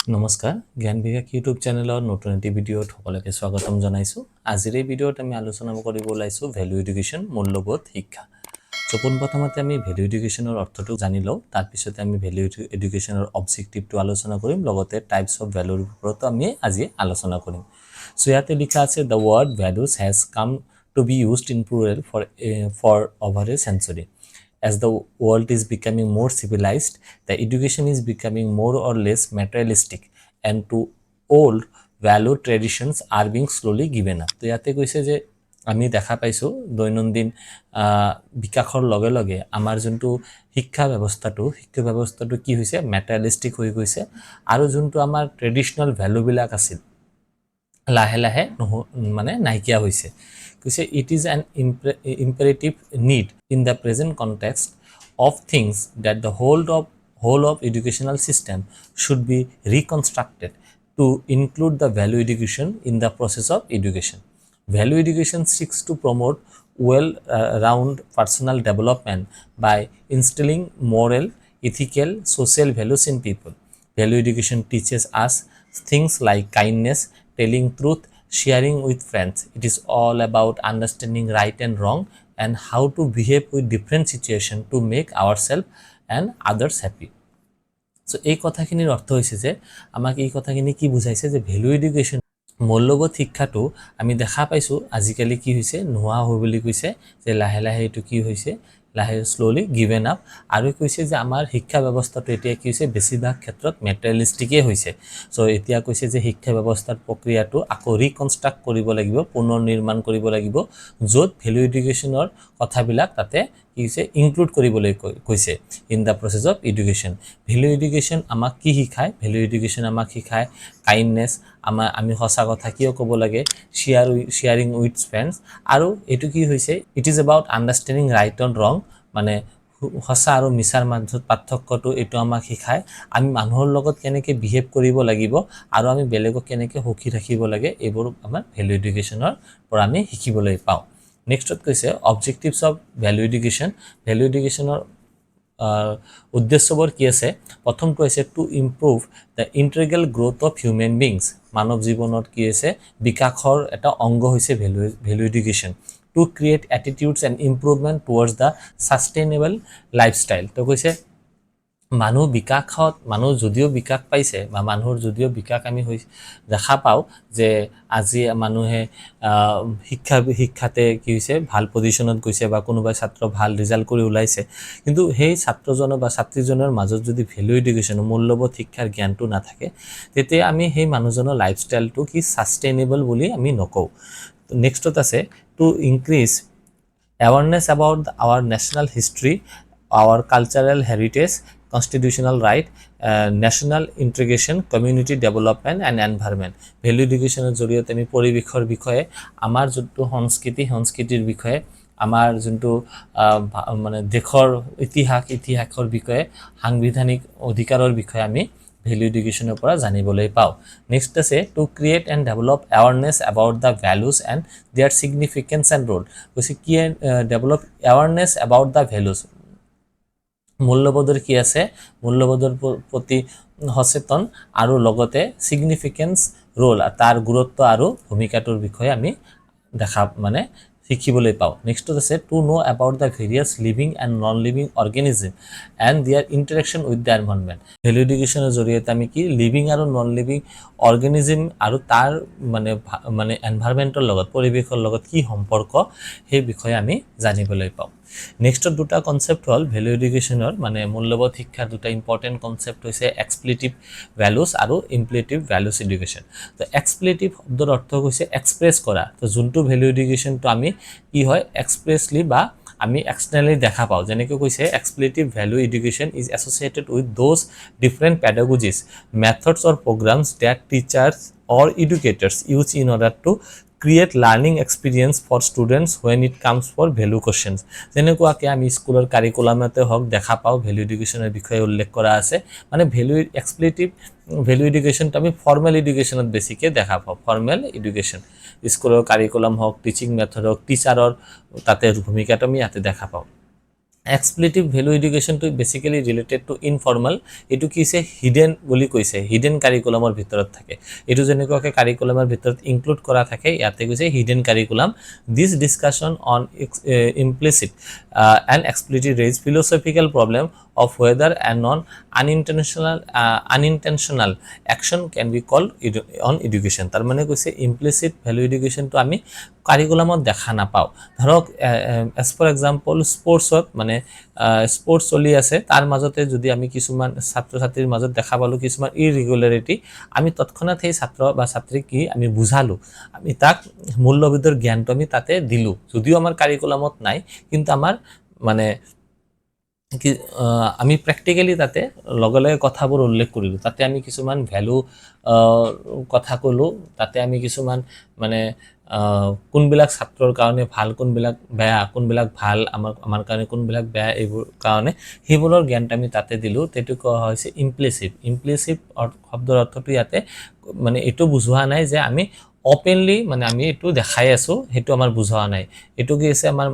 নমস্কাৰ জ্ঞান বিকাশ ইউটিউব চেনেলৰ নতুন এটি ভিডিঅ'ত সকলোকে স্বাগতম জনাইছো। আজিৰ এই ভিডিঅ'ত আমি আলোচনা কৰিব ওলাইছো ভ্যালু এডুকেশ্যন মূল্যবোধ শিক্ষা। পোনপ্ৰথমতে আমি ভ্যালু এডুকেশ্যনৰ অৰ্থটো জানি লওঁ, তাৰ পিছতে আমি ভ্যালু এডুকেশ্যনৰ অবজেক্টিভটো আলোচনা কৰিম, লগতে টাইপছ অফ ভ্যালুৰ ওপৰতো আমি আজি আলোচনা কৰিম। সো ইয়াতে লিখা আছে the word values has come to be used in plural for over a century. As the world is becoming more civilized, the education is becoming more or less materialistic, and to old value traditions are being slowly given up. তো ইয়াতে কৈছে যে আমি দেখা পাইছো দৈনন্দিন বিকাশৰ লগে লগে আমাৰ যোনটো শিক্ষা ব্যৱস্থাটো কি হৈছে ম্যাটেৰিয়েলিষ্টিক হৈ গৈছে, আৰু যোনটো আমাৰ ট্ৰেডিশনাল ভ্যালুবিলাক আছিল লাহে লাহে মানে নাইকিয়া হৈছে। কৈছে it is an imperative need in the present context of things that the whole of educational system should be reconstructed to include the value education in the process of education. Value education seeks to promote well-round personal development by instilling moral, ethical, social values in people. Value education teaches us things like kindness, telling truth, sharing with friends. It is all about understanding right and wrong and how to behave with different situations to make ourselves and others happy. So এই কথাখিনিৰ অৰ্থ হৈছে যে আমাক এই কথাখিনি কি বুজাইছে যে ভ্যালু এডুকেশ্যন মূল্যবোধ শিক্ষাটো আমি দেখা পাইছো আজিকালি কি হৈছে নোহোৱা হৈ বুলি কৈছে, যে লাহে লাহে এটো কি হৈছে লাহে স্লোলি গিভেন আপ, আৰু কৈছে যে আমাৰ শিক্ষা ব্যৱস্থাটো এতিয়া কি হৈছে বেছিভাগ ক্ষেত্ৰত ম্যাটেৰিয়েলিষ্টিকে হৈছে। সো এতিয়া কৈছে যে শিক্ষা ব্যৱস্থাৰ প্ৰক্ৰিয়াটো আকৌ ৰিকনস্ট্ৰাক্ট কৰিব লাগিব, পুনৰ নিৰ্মাণ কৰিব লাগিব, য'ত ভ্যালু এডুকেশ্যনৰ কথাবিলাক তাতে কি হৈছে ইনক্লুড কৰিবলৈ কৈছে in the process of education. Value education আমাক কি শিকায়? ভ্যালু এডুকেশ্যন আমাক শিকায় কাইণ্ডনেছ, আমি সঁচা কথা কিয় ক'ব লাগে, শেয়াৰিং উইথ ফ্ৰেণ্ডছ, আৰু এইটো কি হৈছে it is about understanding right and ৰং, মানে সঁচা আৰু মিছাৰ মাজত পাৰ্থক্যটো এইটো আমাক শিকায়। আমি মানুহৰ লগত কেনেকৈ বিহেভ কৰিব লাগিব আৰু আমি বেলেগক কেনেকৈ সুখী ৰাখিব লাগে, এইবোৰ আমাৰ ভ্যালু এডুকেশ্যনৰ পৰা আমি শিকিবলৈ পাওঁ। নেক্সটত কৈছে objectives of value education. Value এডুকেশ্যনৰ উদ্দেশ্যবোৰ কি আছে? প্ৰথমটো হৈছে to improve the integral growth of human beings. মানৱ জীৱনত কি আছে বিকাশৰ এটা অংগ হৈছে value education. To create attitudes and improvement towards the sustainable lifestyle. তো কৈছে মানুহ যদিও বিকাশ পাইছে বা মানুহৰ যদিও বিকাশ আমি দেখা পাওঁ যে আজি মানুহে শিক্ষাতে কি হৈছে ভাল পজিশ্যনত গৈছে বা কোনোবাই ছাত্ৰ ভাল ৰিজাল্ট কৰি ওলাইছে, কিন্তু সেই ছাত্ৰজনৰ বা ছাত্ৰীজনৰ মাজত যদি ভ্যালু এডুকেশ্যন মূল্যবোধ শিক্ষাৰ জ্ঞানটো নাথাকে, তেতিয়া আমি সেই মানুহজনৰ লাইফষ্টাইলটো কি ছাষ্টেইনেবল বুলি আমি নকওঁ। নেক্সটত আছে to increase awareness about our national history, our cultural heritage, constitutional right, national integration, community development and environment. Value এডুকেশ্যনৰ জৰিয়তে আমি পৰিৱেশৰ বিষয়ে, আমাৰ যোনটো সংস্কৃতিৰ বিষয়ে, আমাৰ যোনটো মানে দেশৰ ইতিহাসৰ বিষয়ে, সাংবিধানিক অধিকাৰৰ বিষয়ে আমি ভ্যালু এডুকেশ্যনৰ পৰা জানিবলৈ পাওঁ। নেক্সট আছে to create and develop awareness about the values and their significance and role. কৈছে কি develop awareness about the values, মূল্যবোধৰ কি আছে, মূল্যবোধৰ প্ৰতি সচেতন, আৰু লগতে ছিগনিফিকেন্স ৰোল, তাৰ গুৰুত্ব আৰু ভূমিকাটোৰ বিষয়ে আমি শিকিবলৈ পাওঁ। নেক্সটত আছে to know about the various living and non living organism and their interaction with the environment. Value এডুকেশ্যনৰ জৰিয়তে আমি কি লিভিং আৰু নন লিভিং অৰ্গেনিজম আৰু তাৰ মানে এনভাইৰনমেণ্টৰ লগত, পৰিৱেশৰ লগত কি সম্পৰ্ক, সেই বিষয়ে আমি জানিবলৈ পাওঁ। নেক্সটত দুটা কনচেপ্ট হ'ল ভ্যালু এডুকেশ্যনৰ মানে মূল্যবোধ শিক্ষাৰ দুটা ইম্পৰ্টেণ্ট কনচেপ্ট হৈছে এক্সপ্লেটিভ ভ্যালুজ আৰু ইমপ্লেটিভ ভ্যালুজ এডুকেশ্যন। তো এক্সপ্লেটিভ শব্দৰ অৰ্থ হৈছে এক্সপ্ৰেছ কৰা। তো যোনটো ভ্যালু এডুকেশ্যনটো আমি কি হয় এক্সপ্ৰেছলি বা আমি এক্সটাৰ্নেলি দেখা পাওঁ, যেনেকৈ কৈছে explicit value education is associated with those different pedagogies, methods or programs that teachers or educators use in order to create learning experience for students when it comes for value questions. যেনেকুৱাকৈ আমি স্কুলৰ কাৰিকুলামতে হওক দেখা পাওঁ value এডুকেশ্যনৰ বিষয়ে উল্লেখ কৰা আছে। মানে এক্সপ্লেটিভ ভেলু এডুকেশ্যনটো আমি ফৰ্মেল এডুকেশ্যনত বেছিকৈ দেখা পাওঁ। ফৰ্মেল এডুকেশ্যন স্কুলৰ কাৰিকুলাম হওক, টিচিং মেথড হওক, টিচাৰৰ তাতে ভূমিকাটো আমি ইয়াতে দেখা পাওঁ। Explicit value education to basically related to informal এটু কি হৈছে হিডেন বুলি কৈছে হিডেন কাৰিকুলামৰ ভিতৰত থাকে এটু যেনেকুৱাকৈ কাৰিকুলামৰ ভিতৰত ইনক্লুড কৰা থাকে ইয়াতে কৈছে hidden curriculum this discussion on implicit and explicit raise philosophical problem of whether and non unintentional action can be called on education তাৰ মানে কৈছে implicit value education to আমি কাৰিকুলামত দেখা নাপাও ধৰক as for example স্পৰ্টছত মানে স্পৰ্টছ চলি আছে তাৰ মাজতে যদি আমি কিছুমান ছাত্ৰ ছাত্ৰীৰ মাজত দেখা পালো কিছুমান ইৰেগুলাৰিটি আমি তৎক্ষণাত সেই ছাত্ৰ বা ছাত্ৰীক কি আমি বুঝালো আমি তাক মূল্যবোধৰ জ্ঞানটো আমি তাতে দিলো যদিও আমাৰ কাৰিকুলামত নাই কিন্তু আমাৰ মানে কি আমি প্ৰ্যাকটিক্যালি তাতে লগে লগে কথাবোৰ উল্লেখ কৰিলো তাতে আমি কিছুমান ভ্যালু কথা কলো তাতে আমি কিছুমান মানে কোনবিলাক ছাত্ৰৰ কাৰণে ভাল কোনবিলাক বেয়া কোনবিলাক ভাল আমাৰ কাৰণে কোনবিলাক বেয়া এইবোৰ কাৰণে হিবোৰৰ জ্ঞানটা আমি তাতে দিলো তেটো কোৱা হৈছে ইমপ্লিসিট শব্দৰ অৰ্থটো ইয়াতে মানে এটো বুঝোৱা নাই যে আমি ওপেনলি মানে আমি এটো দেখাই আছো হেতু আমাৰ বুঝোৱা নাই এটো কি আছে আমাৰ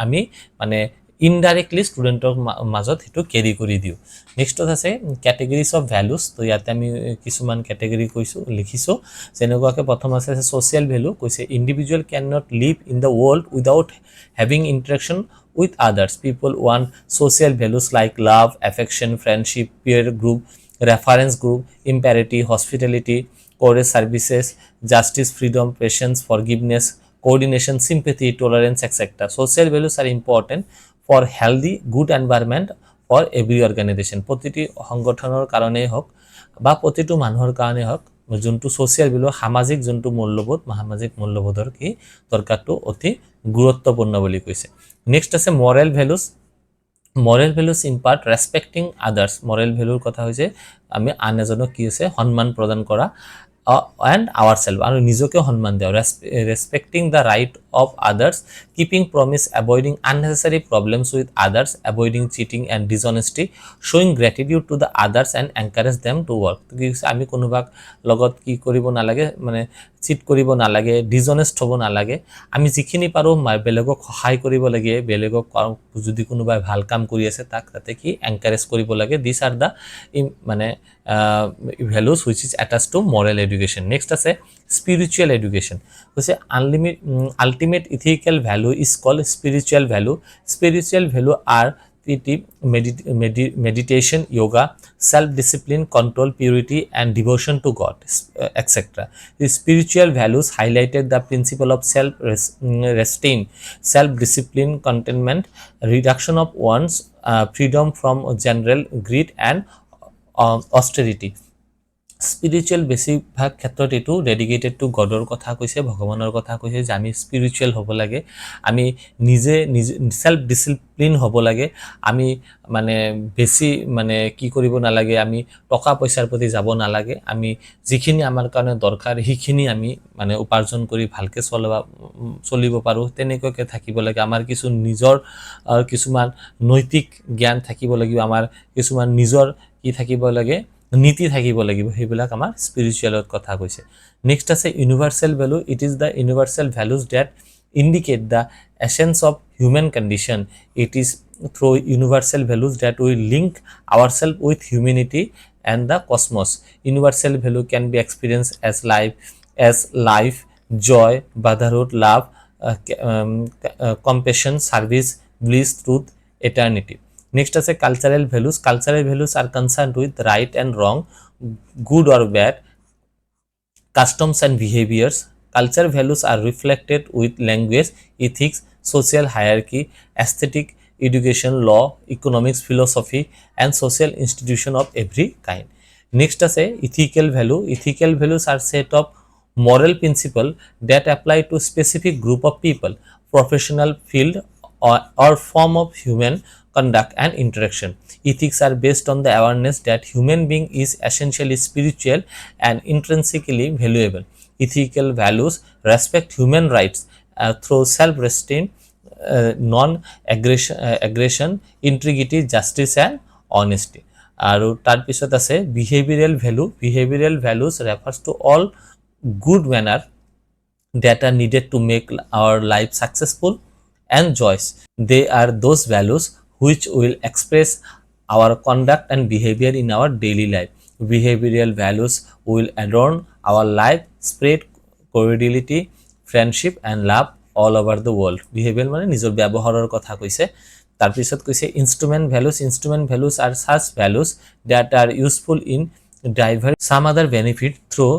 আমি মানে ইনডাইৰেক্টলি ষ্টুডেন্টৰ মাজত হেতু ক্যাৰি কৰি দিও নেক্সটত আছে ক্যাটেগৰিজ অফ ভ্যালুজ তো ইয়াতে আমি কিছুমান ক্যাটেগৰি কৈছো লিখিছো যেনেকুৱাকে প্ৰথম আছে সোশ্যাল ভ্যালু কৈছে individual can not live in the world without having interaction with others people want social values like love affection friendship peer group reference group empathy hospitality core services justice freedom patience forgiveness coordination sympathy tolerance etc social values are important for healthy good environment for every organization প্ৰতিটি সংগঠনৰ কাৰণে হওক বা প্ৰতিটো মানুহৰ কাৰণে হওক যোনটো social value সামাজিক যোনটো মূল্যবোধ সামাজিক মূল্যবোধৰ কি দৰকাৰটো অতি গুৰুত্বপূৰ্ণ বুলি কৈছে নেক্সট আছে moral values impart respecting others moral value কথা হৈছে আমি আন এজনক কি আছে সন্মান প্ৰদান কৰা and ourselves আৰু নিজকে সন্মান দেও respecting the right of others keeping promise avoiding unnecessary problems with others avoiding cheating and dishonesty showing gratitude to the others and encourage them to work আমি কোনোবাক লগত কি কৰিব নালাগে মানে চিট কৰিব নালাগে ডিসঅনেস্ট হ'ব নালাগে আমি যিখিনি পাৰো বেলেগক সহায় কৰিব লাগে বেলেগক যদি কোনোবাই ভাল কাম কৰি আছে তাক তাতে কি এনকাৰেজ কৰিব লাগে দিস আর দা মানে values which is attached to moral education next আছে spiritual education কৈছে ultimate ethical value is called spiritual value are meditation yoga self discipline control purity and devotion to god etc the spiritual values highlighted the principle of self esteem self discipline contentment reduction of one's freedom from general greed and austerity spiritual বেছিভাগ ক্ষেত্ৰত এটো dedicated to গডৰ কথা কৈছে ভগৱানৰ কথা কৈছে যে আমি স্পিৰিচুৱেল হ'ব লাগে আমি নিজে সেলফ ডিসিপ্লিন হ'ব লাগে আমি মানে বেছি মানে কি কৰিব নালাগে আমি টকা পইচাৰ প্ৰতি যাব নালাগে আমি যিখিনি আমাৰ কাৰণে দৰকাৰ হিখিনি আমি মানে উপাৰ্জন কৰি ভালকে চলিব পাৰো তেনেকৈ থাকিব লাগে আমাৰ কিছু নিজৰ কিছুমান নৈতিক জ্ঞান থাকিব লাগিব আমাৰ কিছুমান নিজৰ কি থাকিব লাগে নীতি থাকিব লাগিব হেবিলাক আমাৰ স্পিৰিচুৱেলৰ কথা কৈছে নেক্সট আছে universal value it is the universal values that indicate the essence of human condition it is through universal values that we link ourselves with humanity and the cosmos universal value can be experienced as life joy brotherhood love compassion service bliss truth eternity next আছে cultural values are concerned with right and wrong good or bad customs and behaviors culture values are reflected with language ethics social hierarchy aesthetic education law economics philosophy and social institution of every kind next আছে ethical values are set of moral principle that apply to specific group of people professional field or form of human conduct and interaction ethics are based on the awareness that human being is essentially spiritual and intrinsically valuable ethical values respect human rights through self-esteem non-aggression integrity justice and honesty আৰু তাৰ পিছত আছে behavioral values refers to all good manner that are needed to make our life successful and joyous they are those values which will express our conduct and behavior in our daily life. Behavioral values will adorn our life, spread cordiality, friendship and love all over the world. Behavior মানে নিজৰ ব্যৱহাৰৰ কথা কৈছে। তাৰপিছত কৈছে instrument values are such values that are useful in driving some other benefit through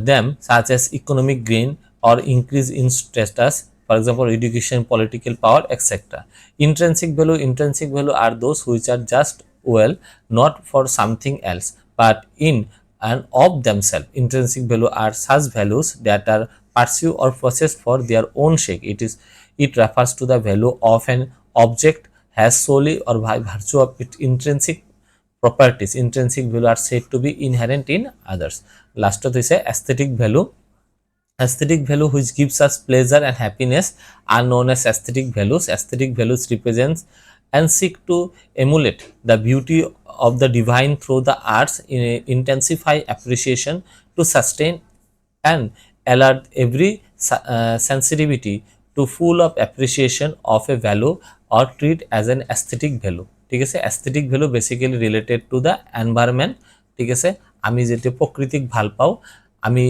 them, such as economic gain or increase in status, for example education, political power, etc. Intrinsic value are those which are just well, not for something else but in and of themselves. Intrinsic value are such values that are pursued or possessed for their own sake. It refers to the value of an object has solely or by virtue of its intrinsic properties. Intrinsic value are said to be inherent in others. Last of this aesthetic value. Aesthetic value which gives us pleasure and happiness are known as aesthetic values. Aesthetic values represents and seek to emulate the beauty of the divine through the arts, intensify appreciation to sustain and alert every sensitivity to full of appreciation of a value or treat as an aesthetic value. ঠিক আছে, aesthetic value basically related to the environment. ঠিক আছে, আমি যেটা প্রকৃতিক ভাল পাও, আমি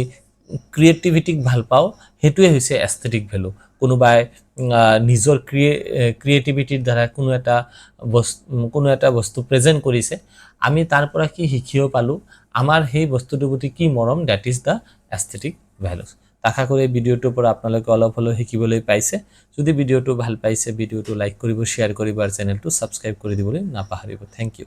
ক্রিয়েটিভিটিক ভাল পাও, হেতুৱে হৈছে এস্থেটিক ভ্যালু। কোনোবাই নিজৰ ক্ৰিয়েটিভিটিৰ দ্বাৰা কোনো এটা বস্তু প্ৰেজেন্ট কৰিছে, আমি তাৰ পৰা কি শিকিব পালো, আমাৰ সেই বস্তুটোৰ প্ৰতি কি মৰম, that is the aesthetic values. আশা কৰো এই ভিডিওটোৰ পৰা আপোনালোকে অলপ হলেও শিকিবলৈ পাইছে। যদি ভিডিওটো ভাল পাইছে, ভিডিওটো লাইক কৰিব, শ্বেয়াৰ কৰিব আৰু চেনেলটো সাবস্ক্ৰাইব কৰি দিবলৈ নাপাহৰিব। Thank U.